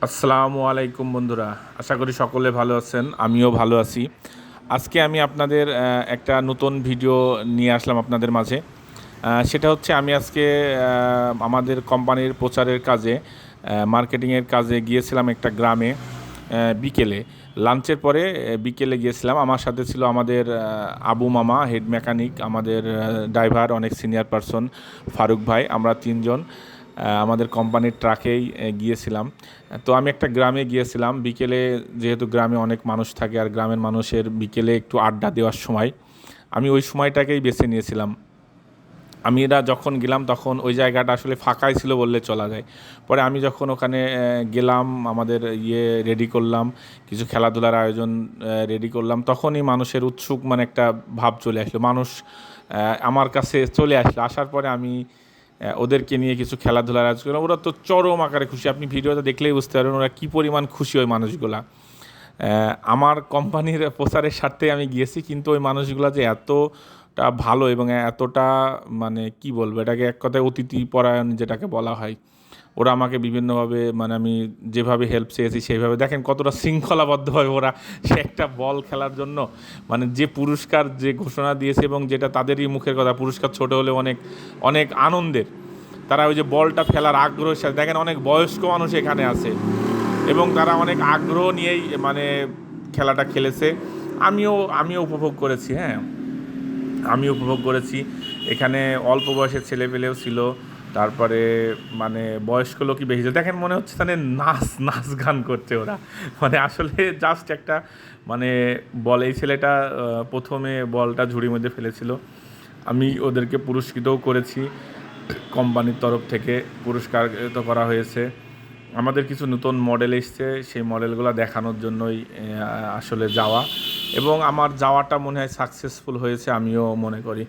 আসসালামু আলাইকুম বন্ধুরা, আশা করি সকলে ভালো আছেন। আমিও ভালো আছি। আজকে আমি আপনাদের একটা নতুন ভিডিও নিয়ে আসলাম আপনাদের মাঝে। সেটা হচ্ছে আমি আজকে আমাদের কোম্পানির প্রচারের কাজে, মার্কেটিংয়ের কাজে গিয়েছিলাম একটা গ্রামে বিকেলে। লাঞ্চের পরে বিকেলে গিয়েছিলাম। আমার সাথে ছিল আমাদের আবু মামা, হেড মেকানিক, আমাদের ড্রাইভার, অনেক সিনিয়র পারসন, ফারুক ভাই। আমরা তিনজন আমাদের কোম্পানির ট্রাকেই গিয়েছিলাম। তো আমি একটা গ্রামে গিয়েছিলাম বিকেলে, যেহেতু গ্রামে অনেক মানুষ থাকে আর গ্রামের মানুষের বিকেলে একটু আড্ডা দেওয়ার সময়, আমি ওই সময়টাকেই বেছে নিয়েছিলাম। আমিরা যখন গেলাম তখন ওই জায়গাটা আসলে ফাঁকাই ছিল বললে চলা যায়। পরে আমি যখন ওখানে গেলাম, আমাদের রেডি করলাম, কিছু খেলাধুলার আয়োজন রেডি করলাম, তখনই মানুষের উৎসুক মানে একটা ভাব চলে আসলো। মানুষ আমার কাছে চলে আসলো। আসার পরে আমি ওদেরকে নিয়ে কিছু খেলাধুলার আয়োজন করলাম। ওরা তো চরম আকারে খুশি। আপনি ভিডিওটা দেখলেই বুঝতে পারবেন ওরা কী পরিমাণ খুশি ওই মানুষগুলা। আমার কোম্পানির প্রচারের স্বার্থে আমি গিয়েছি, কিন্তু ওই মানুষগুলা যে এতটা ভালো এবং এতটা মানে কি বলবো, এটাকে এক কথায় অতিথি পরায়ণ যেটাকে বলা হয়। ওরা আমাকে বিভিন্নভাবে মানে আমি যেভাবে হেল্প চেয়েছি সেইভাবে, দেখেন কতটা শৃঙ্খলাবদ্ধভাবে ওরা সে একটা বল খেলার জন্য মানে যে পুরস্কার যে ঘোষণা দিয়েছে এবং যেটা তাদেরই মুখের কথা, পুরস্কার ছোট হলে অনেক অনেক আনন্দের। তারা ওই যে বলটা ফেলার আগ্রহের সাথে, দেখেন অনেক বয়স্ক মানুষ এখানে আছে এবং তারা অনেক আগ্রহ নিয়েই মানে খেলাটা খেলেছে। আমিও উপভোগ করেছি। হ্যাঁ, আমি উপভোগ করেছি। এখানে অল্প বয়সের ছেলেপেলেও ছিল, তারপরে মানে বয়স্ক লোকই বেশি ছিল। দেখেন মনে হচ্ছে তাহলে নাচ নাচ গান করছে ওরা, মানে আসলে জাস্ট একটা মানে বল, এই ছেলেটা প্রথমে বলটা ঝুড়ির মধ্যে ফেলেছিল। আমি ওদেরকে পুরস্কৃতও করেছি, কোম্পানির তরফ থেকে পুরস্কারিত করা হয়েছে। আমাদের কিছু নতুন মডেল এসছে, সেই মডেলগুলো দেখানোর জন্যই আসলে যাওয়া, এবং আমার যাওয়াটা মনে হয় সাকসেসফুল হয়েছে, আমিও মনে করি।